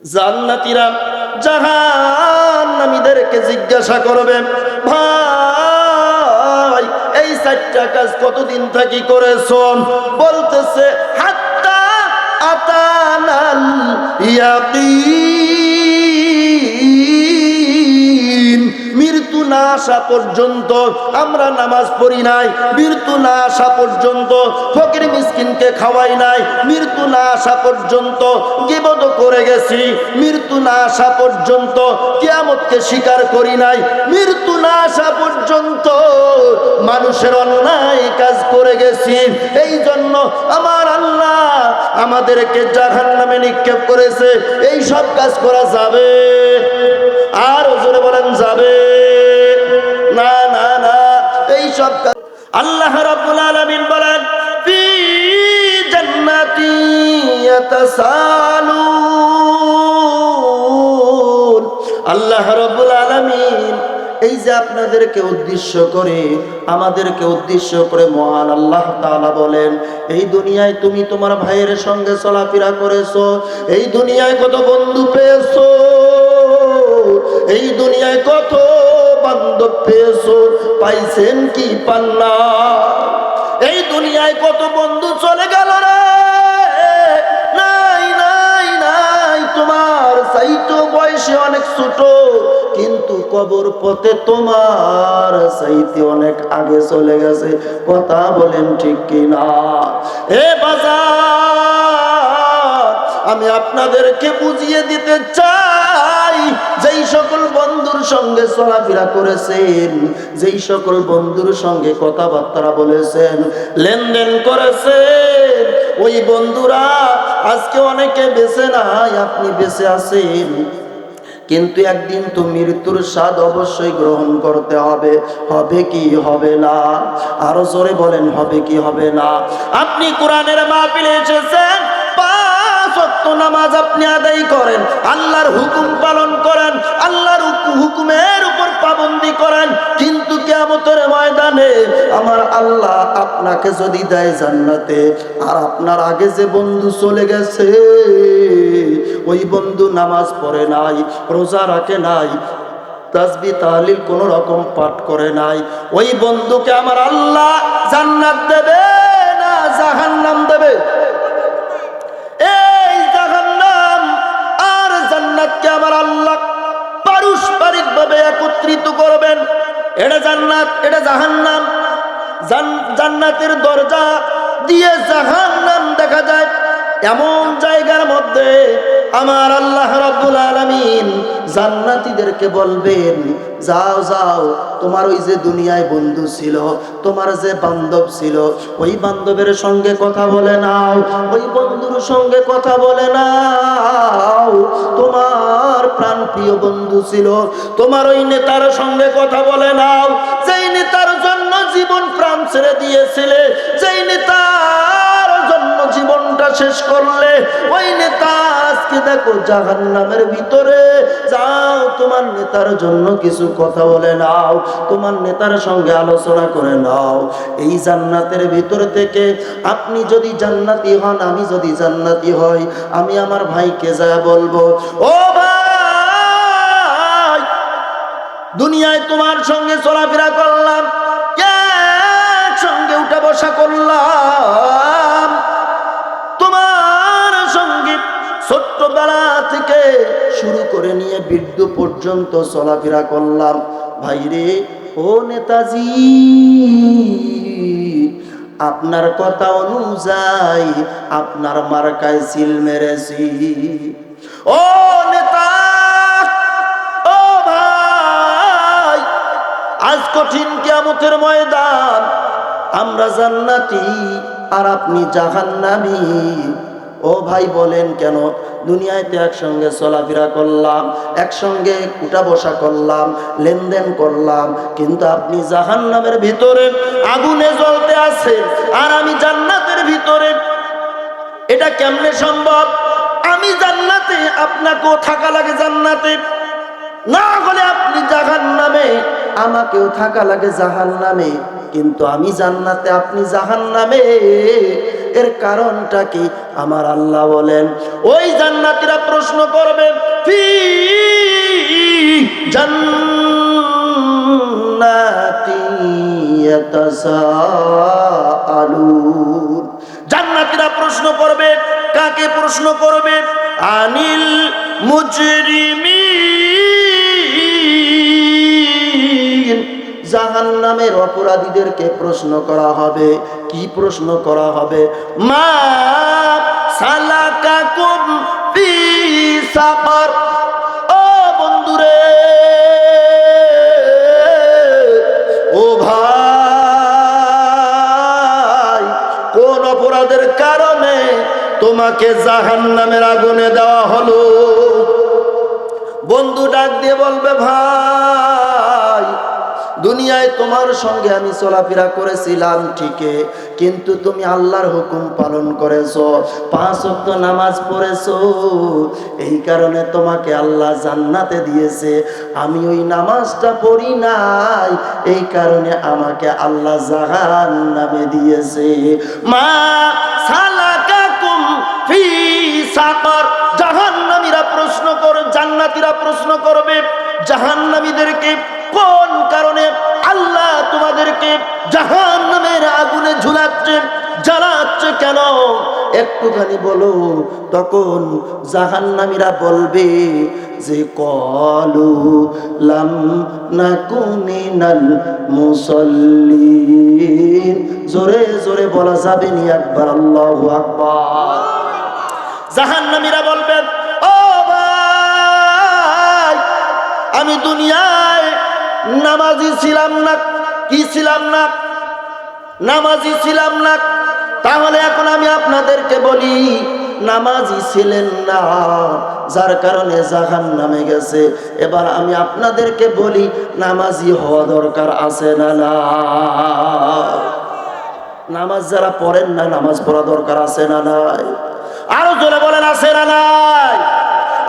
জান্নাতীরা জাহান্নামীদেরকে জিজ্ঞাসা করবে, ভাই এই চারটা কাজ কতদিন থাকি করেছো? বলতেছে হাত্তা আতানাল ইয়াকিন, মৃত্যু না আসা পর্যন্ত আমরা নামাজ পড়ি নাই, মৃত্যু না আসা পর্যন্ত ফকির মিসকিনকে খাওয়াই নাই, মৃত্যু না আসা পর্যন্ত গীবত করে গেছি, মৃত্যু না আসা পর্যন্ত কিয়ামতকে স্বীকার করি নাই, মৃত্যু না আসা পর্যন্ত মানুষের অন্যায় কাজ করে গেছি। এই জন্য আমার আল্লাহ আমাদেরকে জাহান্নামে নিক্ষেপ করেছে। এই সব কাজ করা যাবে? আর জোরে বলেন যাবে? না না না, এই সব কাজ আল্লাহ রাব্বুল আলামিন বলেন ফি জান্নাতি ইয়াতাসালুন। আল্লাহ রাব্বুল আলামিন এই যে আপনাদেরকে উদ্দেশ্য করে, আমাদেরকে উদ্দেশ্য করে মহান আল্লাহ তাআলা বলেন, এই দুনিয়ায় তুমি তোমার ভাইয়ের সঙ্গে চলাফেরা করেছো, এই দুনিয়ায় কত বন্ধু পেয়েছো, এই দুনিয়ায় কত বান্ধব পেয়েছো, পাইছেন কি পান না? এই দুনিয়ায় কত বন্ধু চলে গেল রে, নাই নাই নাই, তোমার চাইতো বয়সে অনেক ছোট, কিন্তু কবর পথে তোমার চাইতে অনেক আগে চলে গেছে। কথা বলেন ঠিক কিনা? এ বাজার, আমি আপনাদেরকে বুঝিয়ে দিতে চাই, যেই সকল বন্ধুর সঙ্গে চলাফেরা করেছেন, যেই সকল বন্ধুর সঙ্গে কথাবার্তা বলেছেন, লেনদেন করেছেন, ওই বন্ধুরা আজকে অনেকে বেঁচে নাই, আপনি বেঁচে আছেন, কিন্তু একদিন তো মৃত্যুর স্বাদ অবশ্যই গ্রহণ করতে হবে। হবে কি হবে না? আরো জোরে বলেন, হবে কি হবে না? আপনি কোরআনের মাহফিলে এসেছেন, পাঁচ ওয়াক্ত নামাজ আপনি আদায় করেন, আল্লাহর হুকুম পালন করেন, আল্লাহর হুকুমের উপর পাবন্দি করেন, কিন্তু কিয়ামতের ময়দানে আমার আল্লাহ আপনাকে যদি দেয় জান্নাতে, আর আপনার আগে যে বন্ধু চলে গেছে, ওই বন্ধু নামাজ পড়ে নাই, রোজা রাখে নাই, তাসবিহ তাহলিল কোন রকম পাঠ করে নাই, ওই বন্ধুকে আমার আল্লাহ জান্নাত দেবে না জাহান্নাম দেবে? এই জাহান্নাম আর জান্নাতকে আমার আল্লাহ পারস্পরিক ভাবে একত্রিত করবেন। এটা জান্নাত, এটা জাহান্নাম। জান্নাতের দরজা দিয়ে জাহান্নাম দেখা যায় এমন জায়গার মধ্যে আমার আল্লাহ রাব্বুল আলামিন জান্নাতীদেরকে বলবেন, যাও যাও, তোমার ওই যে দুনিয়ায় বন্ধু ছিল, তোমার যে বান্ধব ছিল, ওই বান্ধবের সঙ্গে কথা বলে নাও, ওই বন্ধুর সঙ্গে কথা বলে নাও। তোমার প্রাণপ্রিয় বন্ধু ছিল, তোমার ওই নেতার সঙ্গে কথা বলে নাও, যেই নেতার জন্য জীবন প্রাণ ছেড়ে দিয়েছিলে, যেই নেতার জন্য জীবনটা শেষ করলে, ওই নেতা আজকে দেখো জাহান্নামের ভিতরে। যাও, তোমার নেতার জন্য কিছু কথা বলে নাও, তোমার নেতার সঙ্গে আলোচনা করে নাও। এই জান্নাতের ভিতর থেকে আপনি যদি জান্নাতি হন, আমি যদি জান্নাতি হই, আমি আমার ভাইকে যা বলবো, ও ভাই, দুনিয়ায় তোমার সঙ্গে চলাফেরা করলাম, একসঙ্গে উঠা বসা করলাম, তোমার সঙ্গে ছোট্টবেলা থেকে শুরু করে নিয়ে বৃদ্ধ পর্যন্ত চলাফেরা করলাম, ভাইরে ও নেতাজি, আপনার কথা অনুযায়ী আপনার মার্কায় সিল মেরেছি। ও নেতা, ও ভাই, আজ কঠিন কিয়ামতের ময়দান, আমরা জান্নাতি আর আপনি জাহান্নামী। ও ভাই বলেন কেন? দুনিয়াতে একসঙ্গে চলাফেরা করলাম, একসঙ্গে উঠা বসা করলাম, লেনদেন করলাম, কিন্তু আপনি জাহান্নামের ভিতরে আগুনে জ্বলতে আছেন, আর আমি জান্নাতের ভিতরে। এটা কেমনে সম্ভব? আমি জান্নাতে, আপনাকেও থাকা লাগে জান্নাতে, না হলে আপনি জাহান্নামে, আমাকেও থাকা লাগে জাহান্নামে, কিন্তু আমি জান্নাতে, আপনি জাহান্নামে। এর কারণটা কি আমার আল্লাহ বলেন। ওই জান্নাতীরা প্রশ্ন করবে, ফি জান্নাতি ইয়াতাসাআলুন। জান্নাতীরা প্রশ্ন করবে, কাকে প্রশ্ন করবে? আনিল মুজরিমিন, জাহান্নামের অপরাধীদেরকে প্রশ্ন করা হবে। কি প্রশ্ন করা হবে? মা সালাকাকুম ফি সাকার। ও বন্ধুরে, ও ভাই, কোন অপরাধের কারণে তোমাকে জাহান্নামের আগুনে দেওয়া হলো? বন্ধু ডাক দিয়ে বলবে, ভাই, দুনিয়ায় তোমার সঙ্গে আমি চলাফেরা করেছিলাম ঠিকই, কিন্তু তুমি আল্লাহর হুকুম পালন করেছো, 5 ওয়াক্ত নামাজ পড়েছো, এই কারণে তোমাকে আল্লাহ জান্নাতে দিয়েছে। আমি ওই নামাজটা পড়ি নাই, এই কারণে আমাকে আল্লাহ জাহান্নামে দিয়েছে। মা সালাকাকুম ফি সাকার। জাহান্নামীরা প্রশ্ন করে, জান্নাতীরা প্রশ্ন করবে জাহান্নামীদেরকে, কোন কারণে আল্লাহ তোমাদেরকে জাহান্নামের আগুনে ঝুলাচ্ছে, জ্বালাচ্ছে কেন? একটুখানি বলো। তখন জাহান্নামীরা বলবে যে, কলু লাম নাকু মিনাল মুসাল্লিন। জোরে জোরে বলা যাবে নি একবার আল্লাহু আকবার। জাহান্নামীরা বলবেন, ও ভাই, আমি দুনিয়ায় নামাজি ছিলাম না। কি ছিলাম না? নামাজি ছিলাম না। তাহলে এখন আমি আপনাদেরকে বলি, নামাজি ছিলেন না, যার কারণে জাহান্নামে গেছে। এবার আমি আপনাদেরকে বলি, নামাজি হওয়া দরকার আছে না? না, নামাজ যারা পড়েন না, নামাজ পড়া দরকার আছে না নাই? আরো জোরে বলেন, আছে না নাই?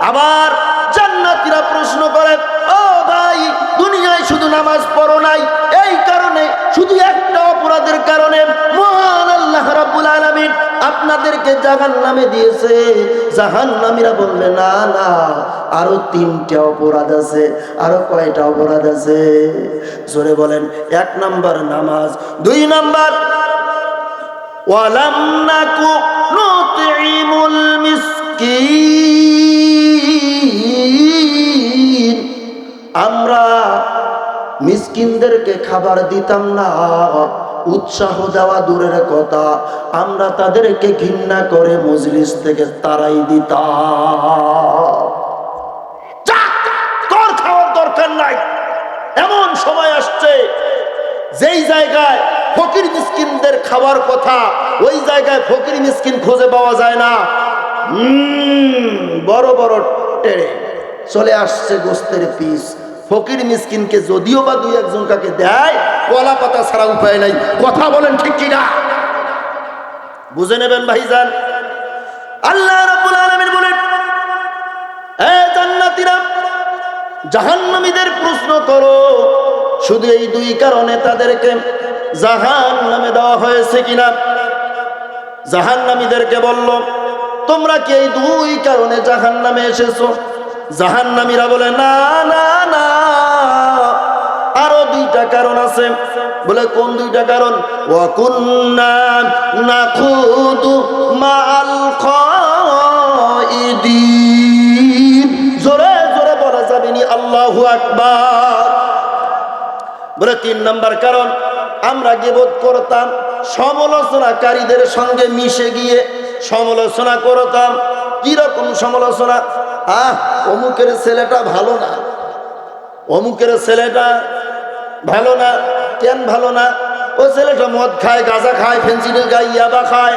আবার জান্নাতীরা প্রশ্ন করে, ও ভাই, দুনিয়ায় শুধু নামাজ পড়ো নাই, এই কারণে, শুধু একটা অপরাধের কারণে মহান আল্লাহ রাব্বুল আলামিন আপনাদেরকে জাহান্নামে দিয়েছে। জাহান্নামীরা বলবে, না না, আরো 3টা অপরাধ আছে। আরো কয়টা অপরাধ আছে? জোরে বলেন। 1 নাম্বার নামাজ, 2 নাম্বার ওয়ালাম নাকু নুতঈমুল মিসকিন। আমরা মিসকিনদেরকে খাবার দিতাম না। উৎসাহ দেওয়া দূরের কথা, আমরা তাদেরকে ঘৃণা করে মজলিস থেকে তাড়াই দিতাম। তোর খাওয়ার দরকার নাই। এমন সময় আসছে যেই জায়গায় ফকির মিসকিনদের খাওয়ার কথা, ওই জায়গায় ফকির মিসকিন খুঁজে পাওয়া যায় না। বড় বড় টেরে চলে আসছে গোস্তের পিস। ফকির মিসকিনকে যদিও বা 2-1 কাকে দেয়, কলা পাতা ছাড়া উপায় নাই। কথা বলেন ঠিক কিনা? বুঝে নেবেন ভাইজান। আল্লাহ রাব্বুল আলামিন বলেন, হে জান্নাতীরা, জাহান্নামীদের প্রশ্ন করো, শুধু এই 2 কারণে তাদেরকে জাহান্নামে দেওয়া হয়েছে কিনা। জাহান্নামীদেরকে বলল, তোমরা কি এই 2 কারণে জাহান্নামে এসেছো? জাহান্নামীরা বলে, না না না, আরো 2টা কারণ আছে। বলে, কোন 2টা কারণ? ওয়া কুন্না নাখুদু মাআল খাইদিন। জোরে জোরে বলা যাবে নি আল্লাহু আকবার। বলে, 3 নাম্বার কারণ, আমরা গীবত করতাম, সমালোচনাকারীদের সঙ্গে মিশে গিয়ে সমালোচনা করতাম। কিরকম সমালোচনা? অমুকের ছেলেটা ভালো না, অমুকের ছেলেটা ভালো না। কেন ভালো না? ও ছেলেটা মদ খায়, গাঁজা খায়, ফেন্সিডিল খায়, ইয়াবা খায়,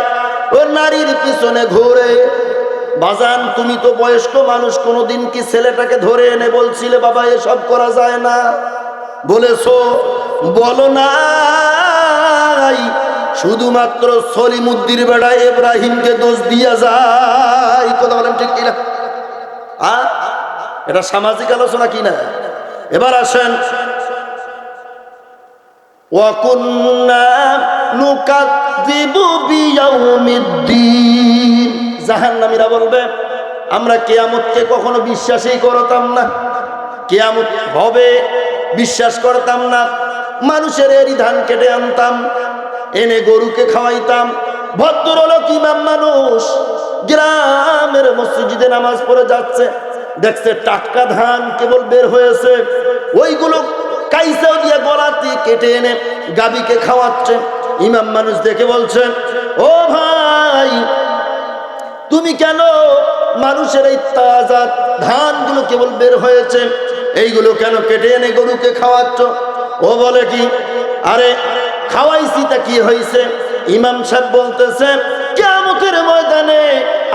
ও নারীর পিছনে ঘোরে। বাজান, তুমি তো বয়স্ক মানুষ, কোনোদিন কি ছেলেটাকে ধরে এনে বলছিলে, বাবা এসব করা যায় না? বলেছো? বলো নাই। শুধুমাত্র সলিমুদ্দির বেড়া ইব্রাহিমকে দোষ দিয়া যায়। কথা বলেন ঠিক কিনা? এটা সামাজিক আলোচনা কিনা? এবার আসেন, ওয়া কুন্না নুকাযযিবু বিয়াউমিদ্দিন। জাহান্নামীরা বলবে আমরা কিয়ামতকে কখনো বিশ্বাসই করতাম না, কিয়ামত হবে বিশ্বাস করতাম না। মানুষের এরি ধান কেটে আনতাম, এনে গরুকে খাওয়াইতাম। ভদ্রলোক ইমাম মানুষ গ্রামের মসজিদে নামাজ পড়ে যাচ্ছে, দেখছে টাটকা ধান কেবল বের হয়েছে, ওইগুলো কাইসাও দিয়ে গলাতে কেটে এনে গাবিকে খাওয়াচ্ছে। ইমাম মানুষ দেখে বলছে, ও ভাই তুমি কেন মানুষের এই তাজা ধানগুলো কেবল বের হয়েছে এইগুলো কেন কেটে এনে গরুকে খাওয়াচ্ছ? ও বলে কি, আরে খাওয়াইছি তা কি হয়েছে? ইমাম সাহেব বলতেছে, কিয়ামতের ময়দানে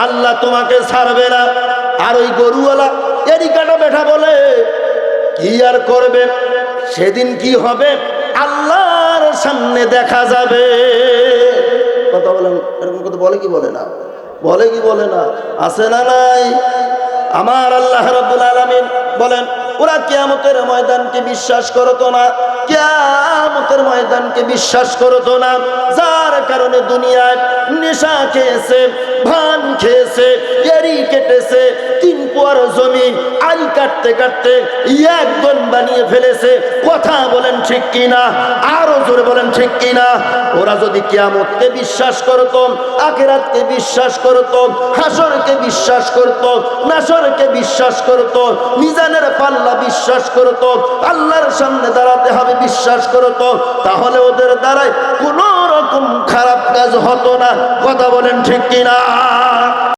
আল্লাহ তোমাকে ছাড়বে না। আর ওই গরুওয়ালা এরি কাটা বেঠা বলে কি আর করবে, সেদিন কি হবে আল্লাহর সামনে দেখা যাবে। কথা বলেন, এরকম কথা বলে কি বলে না? বলে কি বলে না? আছে না নাই? আমার আল্লাহ রাব্বুল আলামিন বলেন, ওরা কিয়ামতের ময়দানকে বিশ্বাস করতো না, কিয়ামতের ময়দানকে বিশ্বাস করতো না, যার কারণে দুনিয়ায় নেশা খেয়েছে, ভান খেয়েছে, এরি কেটেছে, 3 পোয়ার জমি আল কাটতে কাটতে একদম বানিয়ে ফেলেছে। কথা বলেন ঠিক কিনা? আরো জোরে বলেন ঠিক কিনা? ওরা যদি কিয়ামতকে বিশ্বাস করতো, আখিরাতকে বিশ্বাস করতো, হাসরকে বিশ্বাস করতো, নাসরকে বিশ্বাস করতো, মিজানের পাল্লা বিশ্বাস করতো, আল্লাহর সামনে দাঁড়াতে হবে বিশ্বাস করতো, তাহলে ওদের দ্বারাই কোনো রকম খারাপ কাজ হতো না। কথা বলেন ঠিক কিনা?